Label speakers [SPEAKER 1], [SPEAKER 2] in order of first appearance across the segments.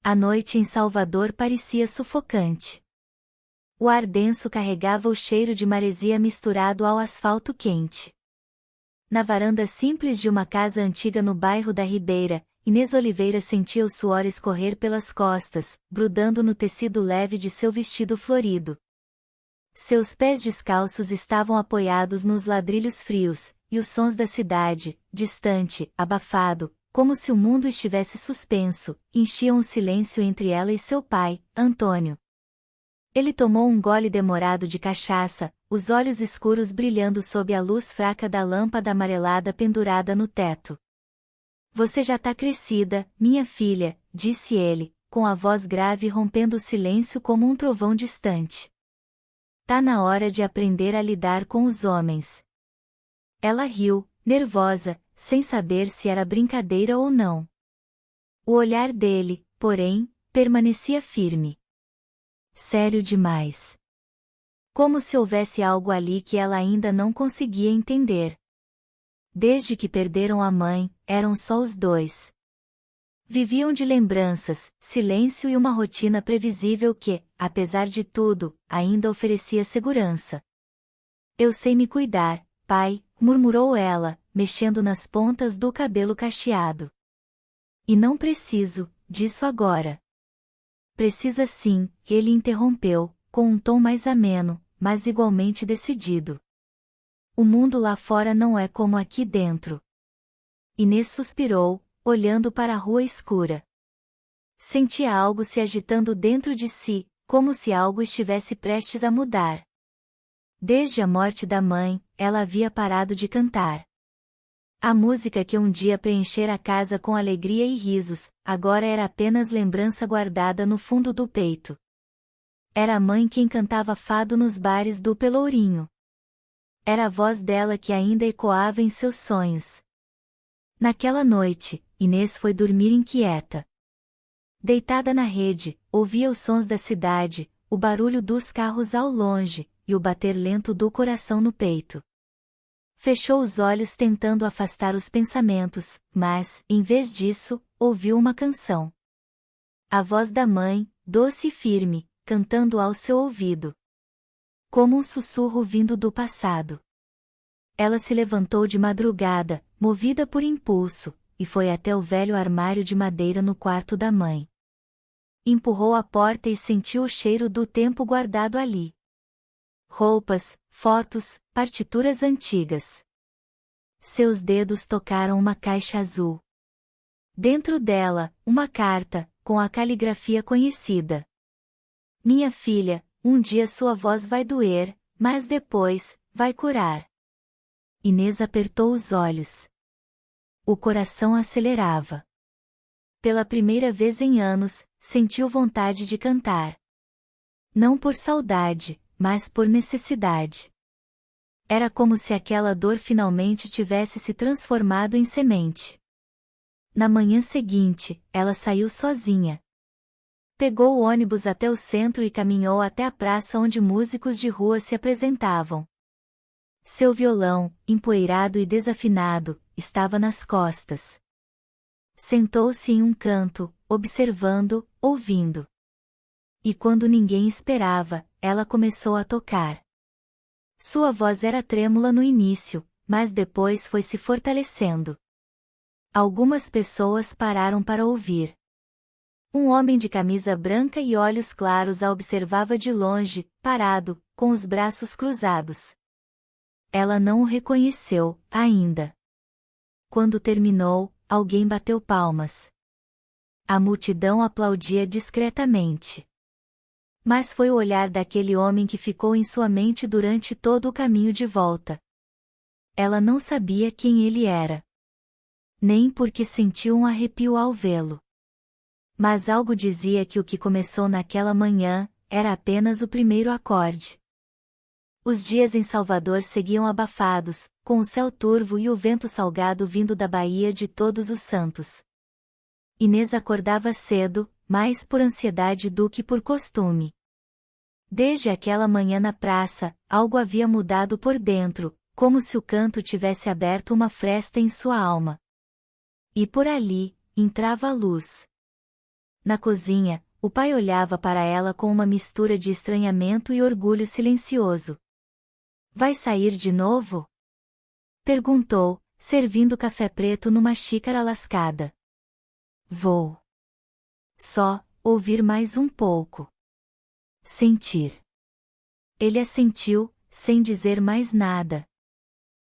[SPEAKER 1] A noite em Salvador parecia sufocante. O ar denso carregava o cheiro de maresia misturado ao asfalto quente. Na varanda simples de uma casa antiga no bairro da Ribeira, Inês Oliveira sentia o suor escorrer pelas costas, grudando no tecido leve de seu vestido florido. Seus pés descalços estavam apoiados nos ladrilhos frios, e os sons da cidade, distante, abafado, como se o mundo estivesse suspenso, enchiam o silêncio entre ela e seu pai, Antônio. Ele tomou um gole demorado de cachaça, os olhos escuros brilhando sob a luz fraca da lâmpada amarelada pendurada no teto. Você já tá crescida, minha filha, disse ele, com a voz grave rompendo o silêncio como um trovão distante. Tá na hora de aprender a lidar com os homens. Ela riu, nervosa, sem saber se era brincadeira ou não. O olhar dele, porém, permanecia firme. Sério demais. Como se houvesse algo ali que ela ainda não conseguia entender. Desde que perderam a mãe, eram só os dois. Viviam de lembranças, silêncio e uma rotina previsível que, apesar de tudo, ainda oferecia segurança. Eu sei me cuidar, pai, murmurou ela, mexendo nas pontas do cabelo cacheado. E não preciso disso agora. Precisa sim, ele interrompeu, com um tom mais ameno, mas igualmente decidido. O mundo lá fora não é como aqui dentro. Inês suspirou, olhando para a rua escura. Sentia algo se agitando dentro de si, como se algo estivesse prestes a mudar. Desde a morte da mãe, ela havia parado de cantar. A música que um dia preenchera a casa com alegria e risos, agora era apenas lembrança guardada no fundo do peito. Era a mãe quem cantava fado nos bares do Pelourinho. Era a voz dela que ainda ecoava em seus sonhos. Naquela noite, Inês foi dormir inquieta. Deitada na rede, ouvia os sons da cidade, o barulho dos carros ao longe, e o bater lento do coração no peito. Fechou os olhos tentando afastar os pensamentos, mas, em vez disso, ouviu uma canção. A voz da mãe, doce e firme, cantando ao seu ouvido. Como um sussurro vindo do passado. Ela se levantou de madrugada, movida por impulso, e foi até o velho armário de madeira no quarto da mãe. Empurrou a porta e sentiu o cheiro do tempo guardado ali. Roupas, fotos, partituras antigas. Seus dedos tocaram uma caixa azul. Dentro dela, uma carta, com a caligrafia conhecida. Minha filha, um dia sua voz vai doer, mas depois, vai curar. Inês apertou os olhos. O coração acelerava. Pela primeira vez em anos, sentiu vontade de cantar. Não por saudade, mas por necessidade. Era como se aquela dor finalmente tivesse se transformado em semente. Na manhã seguinte, ela saiu sozinha. Pegou o ônibus até o centro e caminhou até a praça onde músicos de rua se apresentavam. Seu violão, empoeirado e desafinado, estava nas costas. Sentou-se em um canto, observando, ouvindo. E quando ninguém esperava, ela começou a tocar. Sua voz era trêmula no início, mas depois foi se fortalecendo. Algumas pessoas pararam para ouvir. Um homem de camisa branca e olhos claros a observava de longe, parado, com os braços cruzados. Ela não o reconheceu, ainda. Quando terminou, alguém bateu palmas. A multidão aplaudia discretamente. Mas foi o olhar daquele homem que ficou em sua mente durante todo o caminho de volta. Ela não sabia quem ele era. Nem porque sentiu um arrepio ao vê-lo. Mas algo dizia que o que começou naquela manhã, era apenas o primeiro acorde. Os dias em Salvador seguiam abafados, com o céu turvo e o vento salgado vindo da Baía de Todos os Santos. Inês acordava cedo, mais por ansiedade do que por costume. Desde aquela manhã na praça, algo havia mudado por dentro, como se o canto tivesse aberto uma fresta em sua alma. E por ali, entrava a luz. Na cozinha, o pai olhava para ela com uma mistura de estranhamento e orgulho silencioso. Vai sair de novo? Perguntou, servindo café preto numa xícara lascada. Vou. Só, ouvir mais um pouco. Sentir. Ele assentiu, sem dizer mais nada.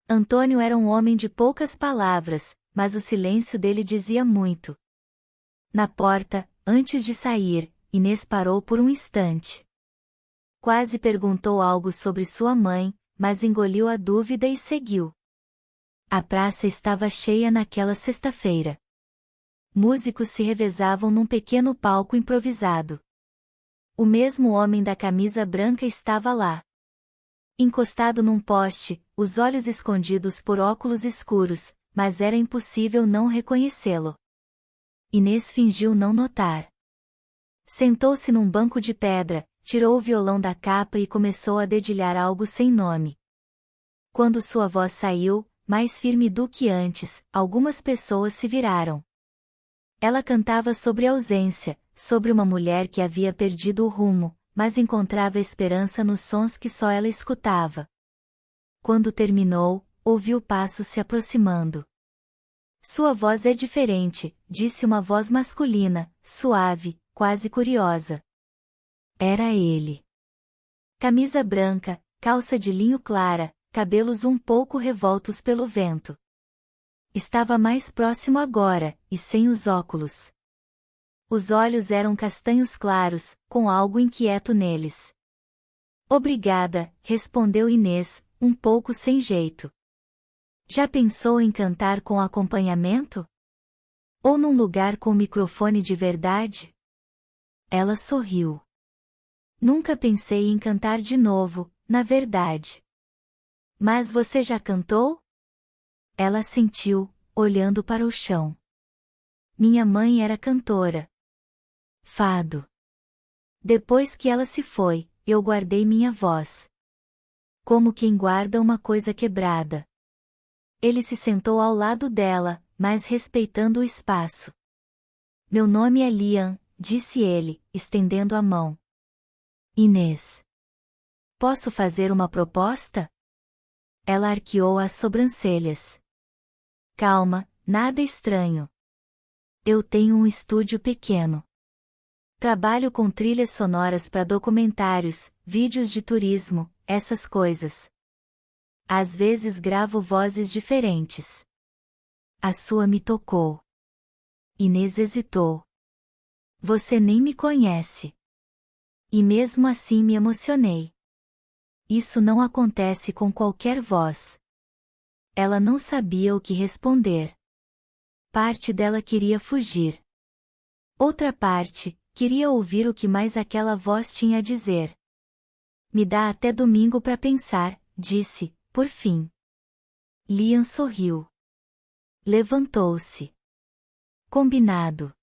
[SPEAKER 1] Antônio era um homem de poucas palavras, mas o silêncio dele dizia muito. Na porta, antes de sair, Inês parou por um instante. Quase perguntou algo sobre sua mãe, mas engoliu a dúvida e seguiu. A praça estava cheia naquela sexta-feira. Músicos se revezavam num pequeno palco improvisado. O mesmo homem da camisa branca estava lá. Encostado num poste, os olhos escondidos por óculos escuros, mas era impossível não reconhecê-lo. Inês fingiu não notar. Sentou-se num banco de pedra, tirou o violão da capa e começou a dedilhar algo sem nome. Quando sua voz saiu, mais firme do que antes, algumas pessoas se viraram. Ela cantava sobre ausência, sobre uma mulher que havia perdido o rumo, mas encontrava esperança nos sons que só ela escutava. Quando terminou, ouviu passos se aproximando. Sua voz é diferente, disse uma voz masculina, suave, quase curiosa. Era ele. Camisa branca, calça de linho clara, cabelos um pouco revoltos pelo vento. Estava mais próximo agora, e sem os óculos. Os olhos eram castanhos claros, com algo inquieto neles. Obrigada, respondeu Inês, um pouco sem jeito. Já pensou em cantar com acompanhamento? Ou num lugar com microfone de verdade? Ela sorriu. Nunca pensei em cantar de novo, na verdade. Mas você já cantou? Ela assentiu, olhando para o chão. Minha mãe era cantora. Fado. Depois que ela se foi, eu guardei minha voz. Como quem guarda uma coisa quebrada. Ele se sentou ao lado dela, mas respeitando o espaço. Meu nome é Liam, disse ele, estendendo a mão. Inês. Posso fazer uma proposta? Ela arqueou as sobrancelhas. Calma, nada estranho. Eu tenho um estúdio pequeno. Trabalho com trilhas sonoras para documentários, vídeos de turismo, essas coisas. Às vezes gravo vozes diferentes. A sua me tocou. Inês hesitou. Você nem me conhece. E mesmo assim me emocionei. Isso não acontece com qualquer voz. Ela não sabia o que responder. Parte dela queria fugir. Outra parte, queria ouvir o que mais aquela voz tinha a dizer. Me dá até domingo para pensar, disse, por fim. Liam sorriu. Levantou-se. Combinado.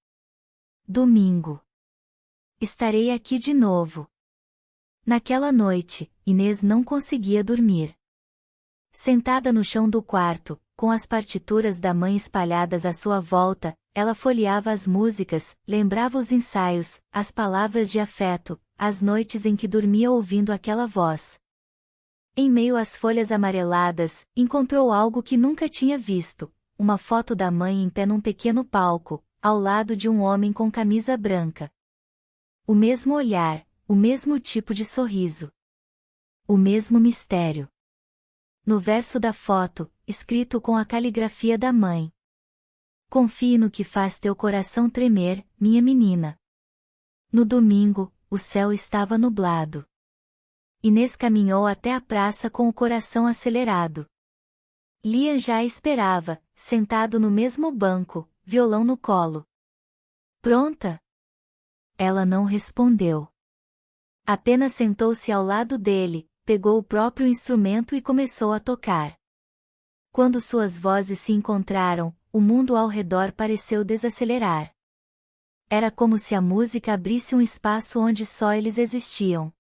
[SPEAKER 1] Domingo. Estarei aqui de novo. Naquela noite, Inês não conseguia dormir. Sentada no chão do quarto, com as partituras da mãe espalhadas à sua volta, ela folheava as músicas, lembrava os ensaios, as palavras de afeto, as noites em que dormia ouvindo aquela voz. Em meio às folhas amareladas, encontrou algo que nunca tinha visto, uma foto da mãe em pé num pequeno palco, ao lado de um homem com camisa branca. O mesmo olhar, o mesmo tipo de sorriso. O mesmo mistério. No verso da foto, escrito com a caligrafia da mãe. Confie no que faz teu coração tremer, minha menina. No domingo, o céu estava nublado. Inês caminhou até a praça com o coração acelerado. Liam já a esperava, sentado no mesmo banco, violão no colo. Pronta? Ela não respondeu. Apenas sentou-se ao lado dele, pegou o próprio instrumento e começou a tocar. Quando suas vozes se encontraram, o mundo ao redor pareceu desacelerar. Era como se a música abrisse um espaço onde só eles existiam.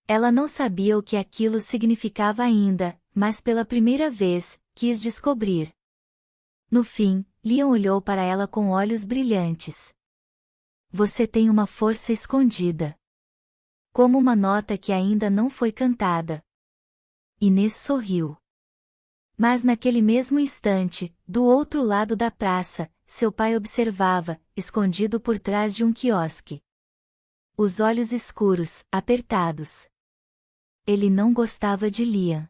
[SPEAKER 1] Ela não sabia o que aquilo significava ainda, mas pela primeira vez, quis descobrir. No fim, Liam olhou para ela com olhos brilhantes. Você tem uma força escondida. Como uma nota que ainda não foi cantada. Inês sorriu. Mas naquele mesmo instante, do outro lado da praça, seu pai observava, escondido por trás de um quiosque. Os olhos escuros, apertados. Ele não gostava de Liam.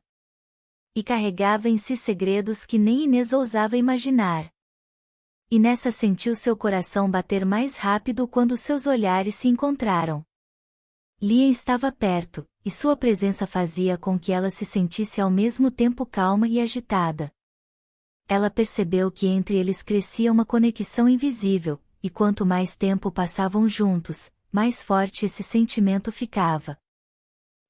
[SPEAKER 1] E carregava em si segredos que nem Inês ousava imaginar. E nessa sentiu seu coração bater mais rápido quando seus olhares se encontraram. Liam estava perto, e sua presença fazia com que ela se sentisse ao mesmo tempo calma e agitada. Ela percebeu que entre eles crescia uma conexão invisível, e quanto mais tempo passavam juntos, mais forte esse sentimento ficava.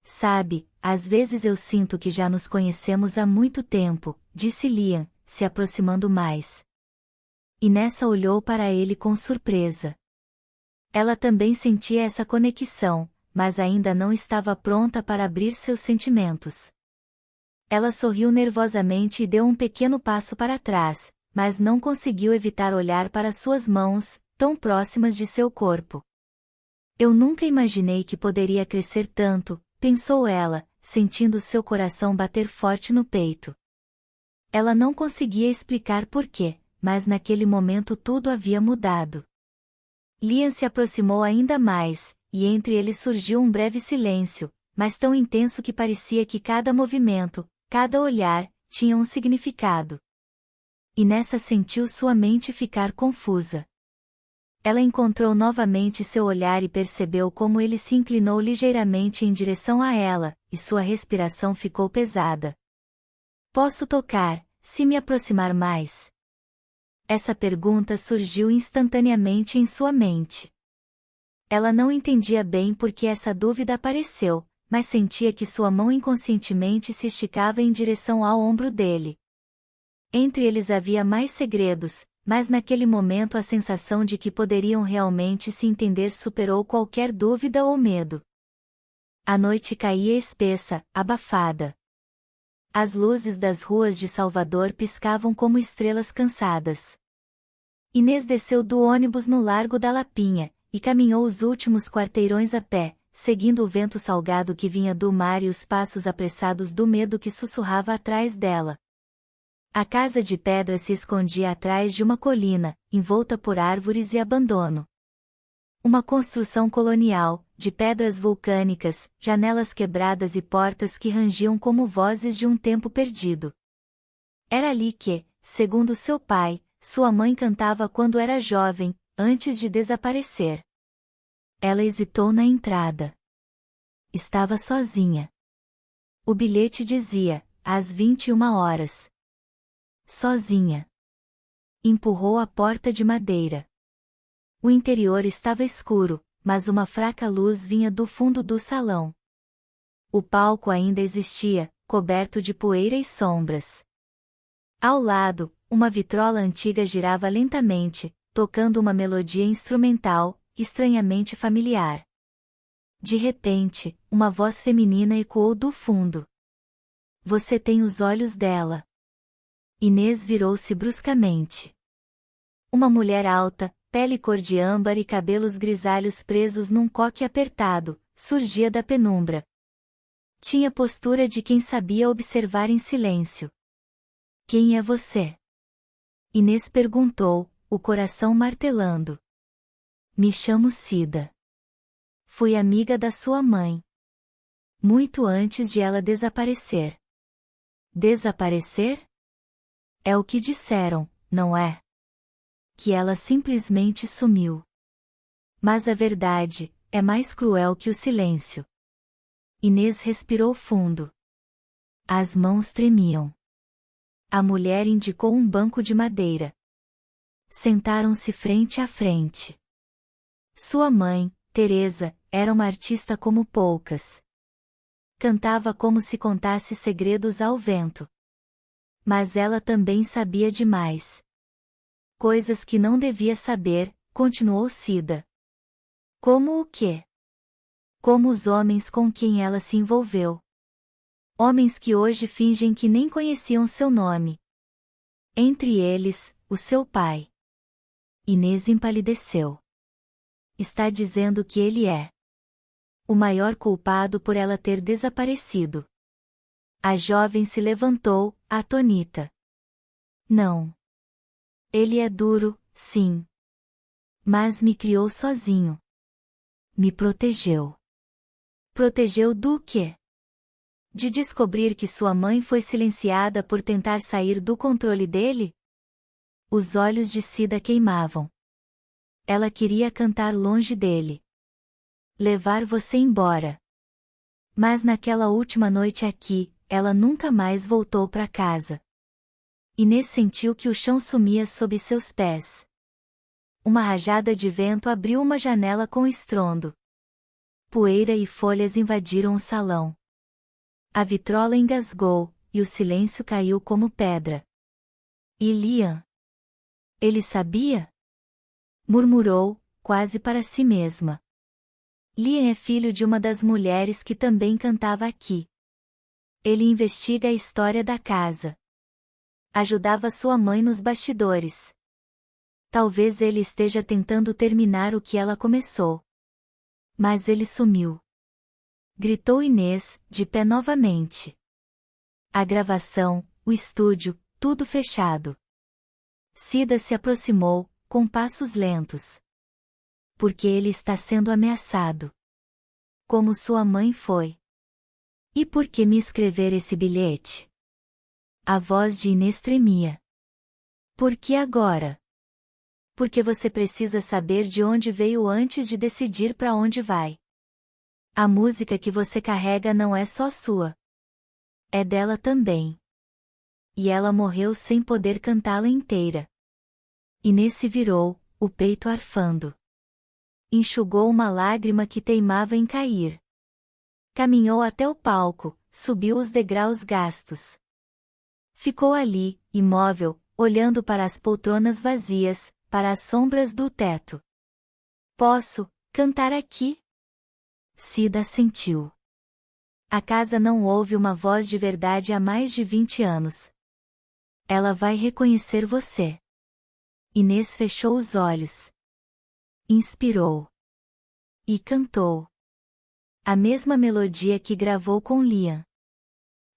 [SPEAKER 1] Sabe, às vezes eu sinto que já nos conhecemos há muito tempo, disse Liam, se aproximando mais. E Nessa olhou para ele com surpresa. Ela também sentia essa conexão, mas ainda não estava pronta para abrir seus sentimentos. Ela sorriu nervosamente e deu um pequeno passo para trás, mas não conseguiu evitar olhar para suas mãos, tão próximas de seu corpo. Eu nunca imaginei que poderia crescer tanto, pensou ela, sentindo seu coração bater forte no peito. Ela não conseguia explicar porquê, mas naquele momento tudo havia mudado. Liam se aproximou ainda mais, e entre eles surgiu um breve silêncio, mas tão intenso que parecia que cada movimento, cada olhar, tinha um significado. E Nessa sentiu sua mente ficar confusa. Ela encontrou novamente seu olhar e percebeu como ele se inclinou ligeiramente em direção a ela, e sua respiração ficou pesada. Posso tocar, se me aproximar mais? Essa pergunta surgiu instantaneamente em sua mente. Ela não entendia bem por que essa dúvida apareceu, mas sentia que sua mão inconscientemente se esticava em direção ao ombro dele. Entre eles havia mais segredos, mas naquele momento a sensação de que poderiam realmente se entender superou qualquer dúvida ou medo. A noite caía espessa, abafada. As luzes das ruas de Salvador piscavam como estrelas cansadas. Inês desceu do ônibus no Largo da Lapinha, e caminhou os últimos quarteirões a pé, seguindo o vento salgado que vinha do mar e os passos apressados do medo que sussurrava atrás dela. A casa de pedra se escondia atrás de uma colina, envolta por árvores e abandono. Uma construção colonial, de pedras vulcânicas, janelas quebradas e portas que rangiam como vozes de um tempo perdido. Era ali que, segundo seu pai, sua mãe cantava quando era jovem, antes de desaparecer. Ela hesitou na entrada. Estava sozinha. O bilhete dizia, às 21 horas. Sozinha. Empurrou a porta de madeira. O interior estava escuro, mas uma fraca luz vinha do fundo do salão. O palco ainda existia, coberto de poeira e sombras. Ao lado, uma vitrola antiga girava lentamente, tocando uma melodia instrumental, estranhamente familiar. De repente, uma voz feminina ecoou do fundo. Você tem os olhos dela. Inês virou-se bruscamente. Uma mulher alta, pele cor de âmbar e cabelos grisalhos presos num coque apertado, surgia da penumbra. Tinha postura de quem sabia observar em silêncio. Quem é você? Inês perguntou, o coração martelando. Me chamo Cida. Fui amiga da sua mãe. Muito antes de ela desaparecer. Desaparecer? É o que disseram, não é? Que ela simplesmente sumiu. Mas a verdade é mais cruel que o silêncio. Inês respirou fundo. As mãos tremiam. A mulher indicou um banco de madeira. Sentaram-se frente a frente. Sua mãe, Teresa, era uma artista como poucas. Cantava como se contasse segredos ao vento. Mas ela também sabia demais. Coisas que não devia saber, continuou Cida. Como o quê? Como os homens com quem ela se envolveu. Homens que hoje fingem que nem conheciam seu nome. Entre eles, o seu pai. Inês empalideceu. está dizendo que ele é o maior culpado por ela ter desaparecido. A jovem se levantou, atônita. Não. Ele é duro, sim. Mas me criou sozinho. Me protegeu. Protegeu do quê? De descobrir que sua mãe foi silenciada por tentar sair do controle dele? Os olhos de Cida queimavam. Ela queria cantar longe dele. Levar você embora. Mas naquela última noite aqui, ela nunca mais voltou para casa. Inês sentiu que o chão sumia sob seus pés. Uma rajada de vento abriu uma janela com estrondo. Poeira e folhas invadiram o salão. A vitrola engasgou, e o silêncio caiu como pedra. E Liam? Ele sabia? Murmurou, quase para si mesma. Liam é filho de uma das mulheres que também cantava aqui. Ele investiga a história da casa. Ajudava sua mãe nos bastidores. Talvez ele esteja tentando terminar o que ela começou. Mas ele sumiu. Gritou Inês, de pé novamente. A gravação, o estúdio, tudo fechado. Cida se aproximou, com passos lentos. Porque ele está sendo ameaçado. Como sua mãe foi. E por que me escrever esse bilhete? A voz de Inês tremia. Por que agora? Porque você precisa saber de onde veio antes de decidir para onde vai. A música que você carrega não é só sua. É dela também. E ela morreu sem poder cantá-la inteira. Inês se virou, o peito arfando. Enxugou uma lágrima que teimava em cair. Caminhou até o palco, subiu os degraus gastos. Ficou ali, imóvel, olhando para as poltronas vazias, para as sombras do teto. Posso cantar aqui? Cida assentiu. A casa não ouve uma voz de verdade há mais de 20 anos. Ela vai reconhecer você. Inês fechou os olhos. Inspirou. E cantou. A mesma melodia que gravou com Liam.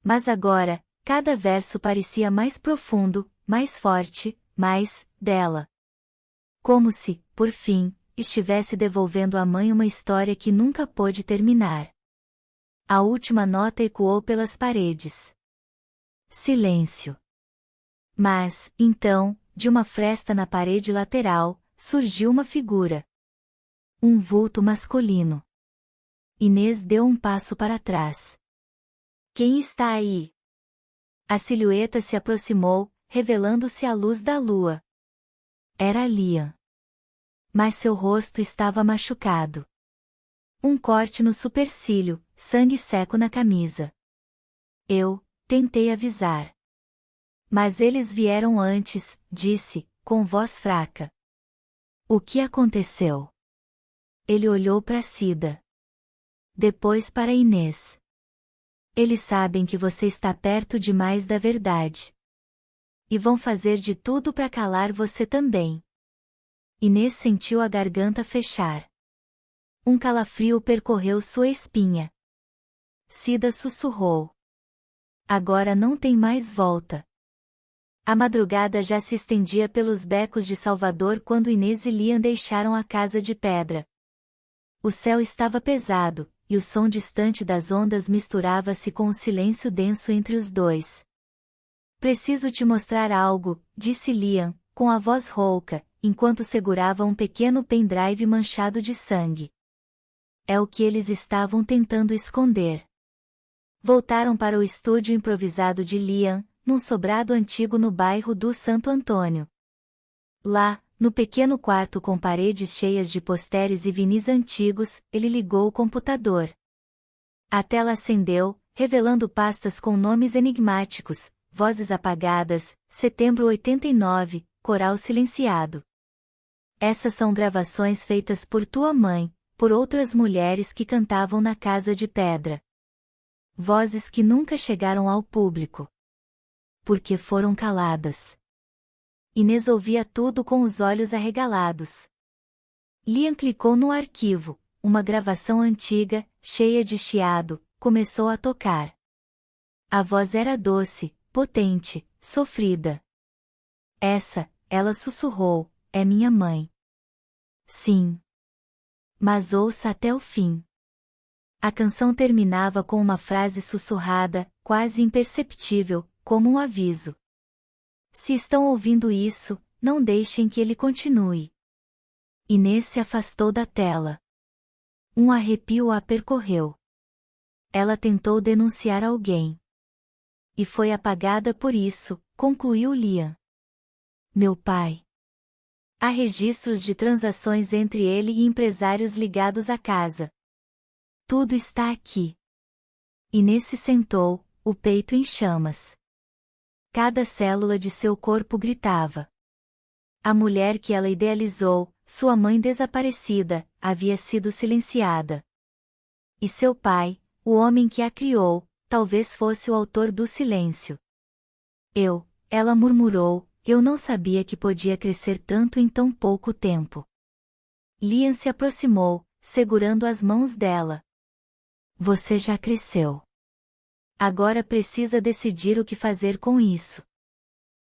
[SPEAKER 1] Mas agora, cada verso parecia mais profundo, mais forte, mais dela. Como se, por fim, estivesse devolvendo à mãe uma história que nunca pôde terminar. A última nota ecoou pelas paredes. Silêncio. Mas, então, de uma fresta na parede lateral, surgiu uma figura. Um vulto masculino. Inês deu um passo para trás. Quem está aí? A silhueta se aproximou, revelando-se à luz da lua. Era Liam. Mas seu rosto estava machucado. Um corte no supercílio, sangue seco na camisa. Eu tentei avisar. Mas eles vieram antes, disse, com voz fraca. O que aconteceu? Ele olhou para Cida. Depois para Inês. Eles sabem que você está perto demais da verdade. E vão fazer de tudo para calar você também. Inês sentiu a garganta fechar. Um calafrio percorreu sua espinha. Cida sussurrou. Agora não tem mais volta. A madrugada já se estendia pelos becos de Salvador quando Inês e Liam deixaram a casa de pedra. O céu estava pesado, e o som distante das ondas misturava-se com o silêncio denso entre os dois. Preciso te mostrar algo, disse Liam, com a voz rouca, enquanto segurava um pequeno pendrive manchado de sangue. É o que eles estavam tentando esconder. Voltaram para o estúdio improvisado de Liam, num sobrado antigo no bairro do Santo Antônio. Lá, no pequeno quarto com paredes cheias de posteres e vinis antigos, ele ligou o computador. A tela acendeu, revelando pastas com nomes enigmáticos, vozes apagadas, Setembro 89, coral silenciado. Essas são gravações feitas por tua mãe, por outras mulheres que cantavam na casa de pedra. Vozes que nunca chegaram ao público. Porque foram caladas. Inês ouvia tudo com os olhos arregalados. Liam clicou no arquivo. Uma gravação antiga, cheia de chiado, começou a tocar. A voz era doce, potente, sofrida. Ela sussurrou, é minha mãe. Sim. Mas ouça até o fim. A canção terminava com uma frase sussurrada, quase imperceptível, como um aviso. Se estão ouvindo isso, não deixem que ele continue. Inês se afastou da tela. Um arrepio a percorreu. Ela tentou denunciar alguém. E foi apagada por isso, concluiu Liam. Meu pai. Há registros de transações entre ele e empresários ligados à casa. Tudo está aqui. Inês se sentou, o peito em chamas. Cada célula de seu corpo gritava. A mulher que ela idealizou, sua mãe desaparecida, havia sido silenciada. E seu pai, o homem que a criou, talvez fosse o autor do silêncio. Ela murmurou, eu não sabia que podia crescer tanto em tão pouco tempo. Liam se aproximou, segurando as mãos dela. Você já cresceu. Agora precisa decidir o que fazer com isso.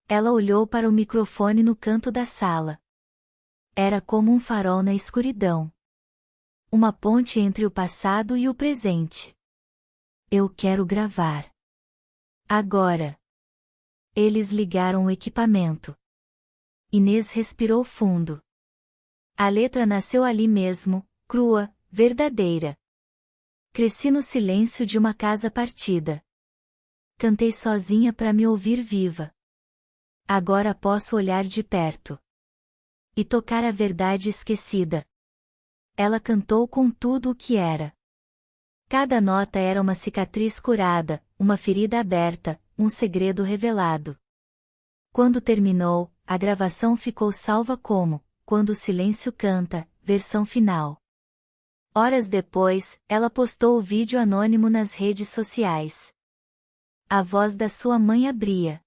[SPEAKER 1] Ela olhou para o microfone no canto da sala. Era como um farol na escuridão. Uma ponte entre o passado e o presente. Eu quero gravar. Agora. Eles ligaram o equipamento. Inês respirou fundo. A letra nasceu ali mesmo, crua, verdadeira. Cresci no silêncio de uma casa partida. Cantei sozinha para me ouvir viva. Agora posso olhar de perto. E tocar a verdade esquecida. Ela cantou com tudo o que era. Cada nota era uma cicatriz curada, uma ferida aberta, um segredo revelado. Quando terminou, a gravação ficou salva como Quando o Silêncio Canta, versão final. Horas depois, ela postou o vídeo anônimo nas redes sociais. A voz da sua mãe abria.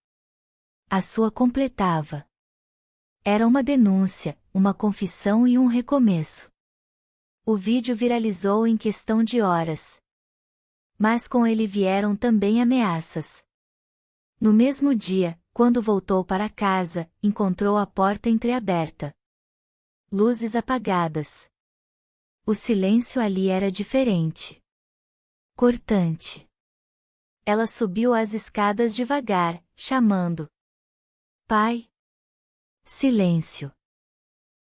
[SPEAKER 1] A sua completava. Era uma denúncia, uma confissão e um recomeço. O vídeo viralizou em questão de horas. Mas com ele vieram também ameaças. No mesmo dia, quando voltou para casa, encontrou a porta entreaberta. Luzes apagadas. O silêncio ali era diferente. Cortante. Ela subiu as escadas devagar, chamando. Pai. Silêncio.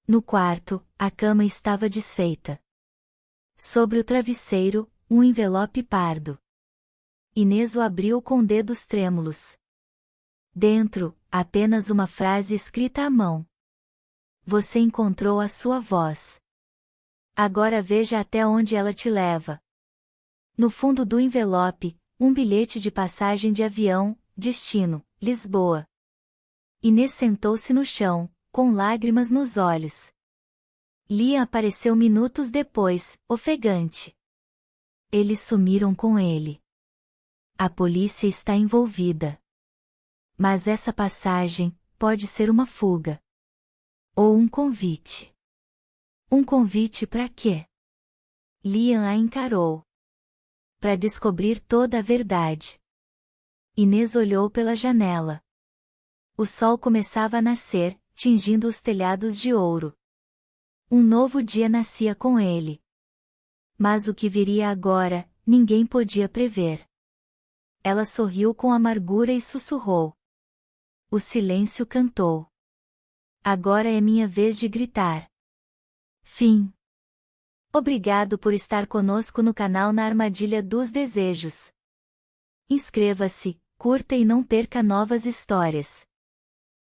[SPEAKER 1] No quarto, a cama estava desfeita. Sobre o travesseiro, um envelope pardo. Inês o abriu com dedos trêmulos. Dentro, apenas uma frase escrita à mão. Você encontrou a sua voz. Agora veja até onde ela te leva. No fundo do envelope, um bilhete de passagem de avião, destino, Lisboa. Inês sentou-se no chão, com lágrimas nos olhos. Liam apareceu minutos depois, ofegante. Eles sumiram com ele. A polícia está envolvida. Mas essa passagem pode ser uma fuga. Ou um convite. Um convite para quê? Liam a encarou. Para descobrir toda a verdade. Inês olhou pela janela. O sol começava a nascer, tingindo os telhados de ouro. Um novo dia nascia com ele. Mas o que viria agora, ninguém podia prever. Ela sorriu com amargura e sussurrou. O silêncio cantou. Agora é minha vez de gritar. Fim. Obrigado por estar conosco no canal Na Armadilha dos Desejos. Inscreva-se, curta e não perca novas histórias.